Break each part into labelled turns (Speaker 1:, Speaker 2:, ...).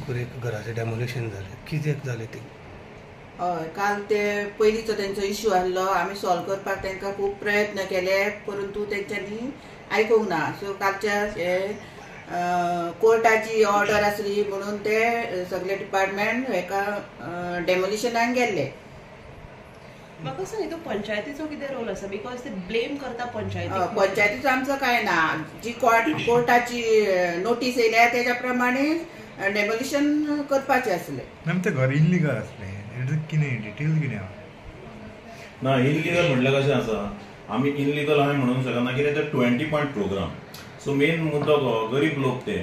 Speaker 1: सकूर एक घराचें डेमोलिशन जालें, कित्याक जालें तें?
Speaker 2: हय, काल ते पयलींचो तेंचो इश्यू आसलो, आमी सॉल्व करपाक तांकां खूब प्रयत्न केले, परंतु तेंच्यांनी आयकूंक ना. सो कालच्या कोर्टाची ऑर्डर आसली म्हणून ते सगळे डिपार्टमेंट हेका डेमोलिशनाक गेल्ले.
Speaker 3: म्हाका सांग, तो पंचायतीचो कितें रोल आसा? बिकॉज ते ब्लेम करता पंचायती.
Speaker 2: पंचायतीचो आमचो कांय ना. जी कोर्टाची नोटीस येयल्या तेज्या प्रमाणे डेमोलिशन करपाचें आसलें.
Speaker 4: मॅम ते घर इनलिगल आसलें, कितें डिटेल कितें आहा?
Speaker 5: ना, इनलिगल म्हणल्यार कशें आसा, आमी इनलिगल आमी म्हणूंक शकना, कित्याक ते 20 पॉयंट प्रोग्राम. सो मेन मुद्दो गरीब लोक ते.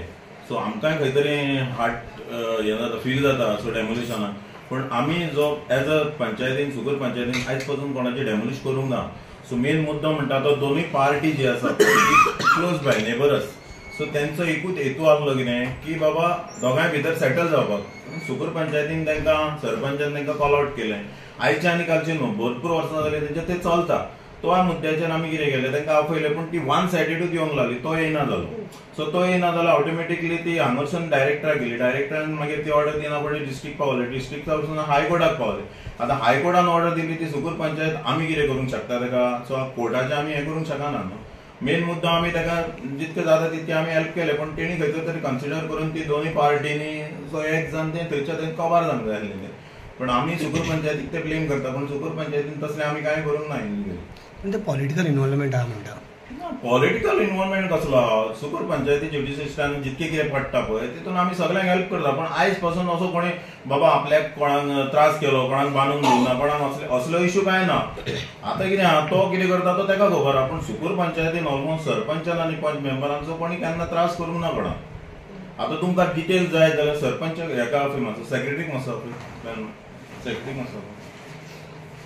Speaker 5: सो आमकांय खंय तरी हार्ट हें जाता, फील जाता सो डेमोलिशनाक. पण आमी जो एज अ पंचायतीन, सुगूर पंचायतीन आयज पासून कोणाचें डेमोलिश करूंक ना. सो मेन मुद्दो म्हणटा तो दोनूय पार्टी जी आसा क्लोज बाय नेबरस. सो तेंचो एकूच हेतू आसलो कितें की बाबा दोगांय भितर सेटल जावपाक. सुगूर पंचायतीन तांकां सरपंचान तांकां कॉल आउट केलें. आयचे आनी कालचे न्हू, भरपूर वर्सां जालीं तेंचे ते चलता. तो मुद्द्याचेर आमी कितें केलें, तांकां आपयलें, पूण ती वन सायडेडूच येवंक लागली. तो येयना जालो. सो तो येयना जाल्यार ऑटोमॅटिकली ती हांगरसून डायरेक्टराक गेली. डायरेक्टरान मागीर ती ऑर्डर दिना पडली डिस्ट्रिक्ट पावले. डिस्ट्रिक्टा वचून हायकोर्टाक पावले. आतां हायकोर्टान ऑर्डर दिली ती सुगूर पंचायत आमी कितें करूंक शकता ताका? सो कोर्टाचें आमी हें करूंक शकना न्हू. मेन मुद्दो आमी ताका जितकें जाता तितकें आमी हेल्प केलें, पण तेणी खंयचो तरी कन्सिडर करून ती दोनूय पार्टीनी सो एक जावन तें थंयच्या थंय कवर जावंक जाय आसलें. पण आमी सुगूर पंचायतीक ते ब्लेम करता, पण सुगूर पंचायतीन तसलें आमी कांय करूंक ना.
Speaker 1: पण ते पॉलिटिकल इन्वॉल्वमेंट आहा म्हणटा.
Speaker 5: पॉलिटिकल इन्वॉल्वमेंट कसलो? सुगूर पंचायती ज्युडिशियस्टान जितकें कितें पडटा पळय तितून आमी सगळ्यांक हेल्प करता. पण आयज पासून असो कोणी बाबा आपल्याक कोणाक त्रास केलो, कोणाक बांदूंक दिवना, कोणाक असलो इश्यू काय ना. आतां कितें आहा, तो कितें करता तो ताका खबर आहा. पूण सुगूर पंचायतीन ऑलमोस्ट सरपंचान आनी 5 मेंबरांचो कोणी केन्ना त्रास करूंक ना कोणाक. आतां तुमकां डिटेल्स जाय जाल्यार सरपंच हेका मातसो सेक्रेटरीक मातसो सेक्रेटरीक मातसो.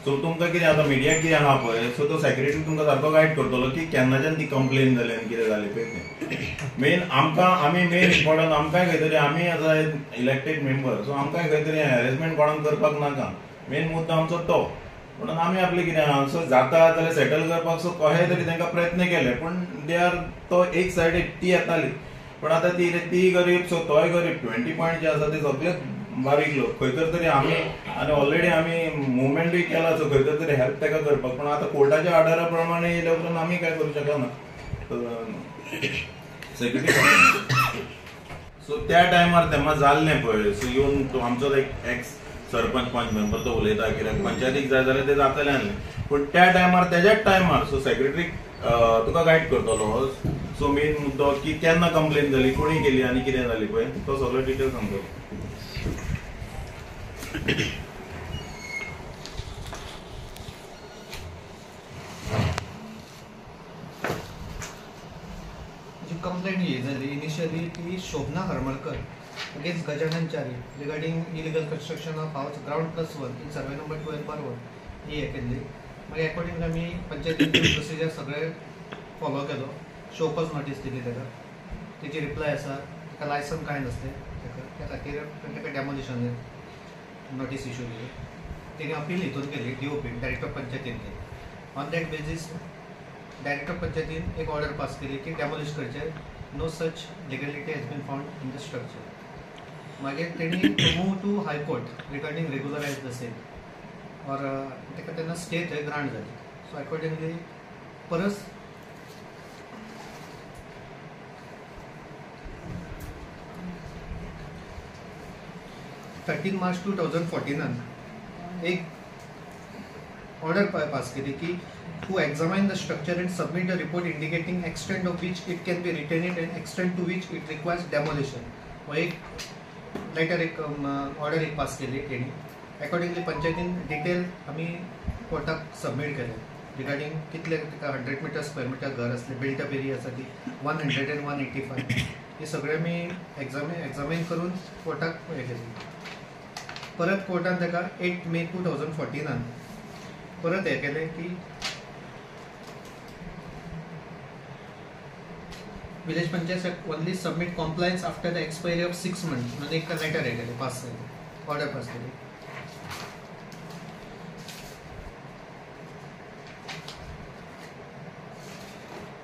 Speaker 5: सो तुमकां कितें आतां मिडियाक कितें आहा पळय, सो तो सेक्रेटरी तुमकां सारको गायड करतलो की केन्नाच्यान ती कंप्लेन जाली आनी कितें जालें पळय तें. मेन आमी मेन इम्पॉर्टंट आमकांय खंय तरी आमी as a elected member, so आमकांय खंय तरी हॅरेसमेंट कोणाक करपाक नाका. मेन मुद्दो आमचो तो. म्हणून आमी आपलें कितें आहा, सो जाता जाल्यार सेटल करपाक सो कशें तरी तांकां प्रयत्न केले. पण दे आर तो एक सायडीक ती येताली, पण आतां ती गरीब, सो तोय गरीब. 20 पॉयंट जे आसा ते सगळे बारीक लोक. खंय तरी आमी आनी ऑलरेडी आमी मुवमेंटूय केला, सो खंय तरी हेल्प ताका करपाक. पण आतां कोर्टाच्या ऑर्डरा प्रमाणे येयल्या उपरांत आमी काय करूं शकना. सो त्या टायमार तेन्ना जाल्लें पळय, सो येवन आमचो एक एक्स सरपंच 5 मेंबर तो उलयता कित्याक पंचायतीक जाय जाल्यार तें जातलें आसलें. पूण त्या टायमार तेज्याच टायमार सो सेक्रेटरीक तुका गायड करतलो. सो मेन मुद्दो की केन्ना कंप्लेन जाली, कोणी केली आनी कितें जाली पळय तो सगळो डिटेल सांगतो.
Speaker 6: जी कंप्लेंट ही जाली इनिशियली ती शोभना हरमळकर अगेन्स्ट गजानन चारी regarding illegal construction of house ground+1 in survey number 12/1 ही हे केल्ली. मागीर अकॉर्डिंग आमी पंचायतीन प्रोसिजर सगळे फॉलो केलो. शो कॉज नोटीस दिली ताका. तेची रिप्लाय आसा, ताका लायसन कांय नासलें, त्या खातीर ताका डेमोलिशन नोटीस इश्यू केली. तेणी अपील हितून केली DOP डायरेक्टर पंचायतीन केली. ऑन दॅट बेजीस डायरेक्टर पंचायतीन एक ऑर्डर पास केली की डेमोलिश करचे. No such legality has been found in the structure. मागीर तेणी move to high court regarding regularise the same or ताका तेन्ना स्टे थंय ग्रांट जाली. सो अकॉर्डिंगली परस March 2014 एक ऑर्डर पास केली की to examine the structure and submit a report indicating extent of which it can be retained and extent to which it requires demolition. हो एक letter एक order एक pass केली तेणी. Accordingly पंचायतीन डिटेल आमी कोर्टाक सबमीट केले रिगार्डिंग कितले 100 मीटर स्क्वेअर मीटर घर असले, बिल्टअप एरिया आसा ती 100 and 185 हे सगळे आमी एक्झामाइन करून कोर्टाक हे केली. परत कोर्टान ताका 8 May 2014 परत हे केलें की village panchayat only submit compliance after the expiry of 6 months म्हणून एक लेटर हे केलें पास केलें, ऑर्डर पास केली.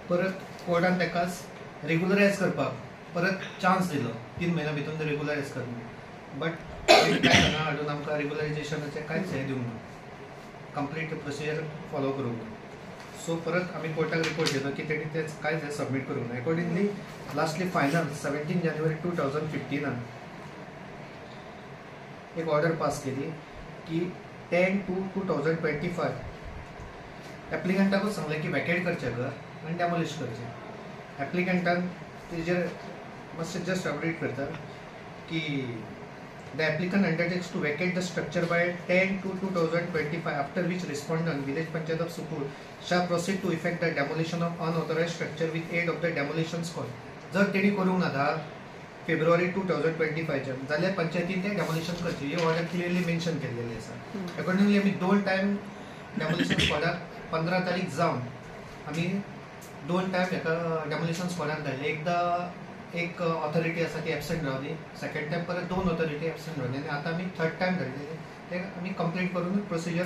Speaker 6: परत कोर्टान ताका रेग्युलरायज करपाक परत चान्स दिलो 3 महिन्या भितर ते रेग्युलरायज करून बट काय हांगा हाडून आमकां रेग्युलरायजेशनाचें कांयच हें दिवंक ना कंप्लीट प्रोसिजर फॉलो करूंक ना सो परत आमी कोर्टाक रिपोर्ट दिलो की तेणी तें कांयच हें सबमीट करूंक ना अकॉर्डिंगली लास्टली फायनल 17 जानेवारी 2015 एक ऑर्डर पास केली की 10/2/2025 एप्लिकंटाकूच सांगलें की वॅकेट करचें घर आनी डॅमोलिश करचें एप्लिकंटान तेजेर मातशें जस्ट अपडेट करता की the applicant undertakes to vacate the structure by 10/2/2025 after which respondent village panchayat of Supur shall proceed to effect the demolition of unauthorized structure with aid of the demolition squad जर तेणी करूंक ना 10 फेब्रुवारी 2025 जाल्यार पंचायतीन तें demolition करचें ही ऑर्डर क्लियरली मेन्शन केल्लेली आसा accordingly आमी 2 टायम डेमोलिशन स्क्वॉडाक 15 तारीख जावन आमी 2 टायम हेका डेमोलिशन स्क्वॉडाक धाडले एकदां एक ऑथॉरिटी आसा ती एबसेंट रावली सेकंड टायम परत 2 ऑथॉरिटी एबसेंट रावली आनी आतां आमी थर्ड टायम धाडलेले ते आमी कंप्लीट करून प्रोसिजर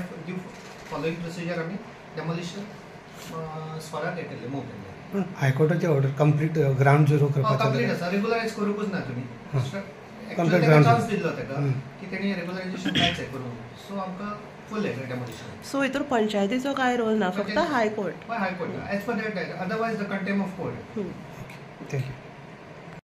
Speaker 6: फॉलोईंग प्रोसिजर आमी डेमोलिशन स्क्वॉडाक हे केल्ले मूव केल्ले
Speaker 1: पण हायकोर्टाची order complete ground zero
Speaker 6: complete
Speaker 1: करपाचो
Speaker 6: आसा रेग्युलरायज करूंकच ना तुमी
Speaker 1: Complete
Speaker 6: actually
Speaker 1: ground
Speaker 6: chance
Speaker 1: zero.
Speaker 6: दिल्लो तेका की तेणी रेग्युलरायजेशन कांयच हे करूंक सो आमकां फूल हे डेमोलिशन
Speaker 3: सो हितूर पंचायतीचो काय रोल ना फक्त high court
Speaker 6: high court as per that otherwise the contempt of court
Speaker 1: thank you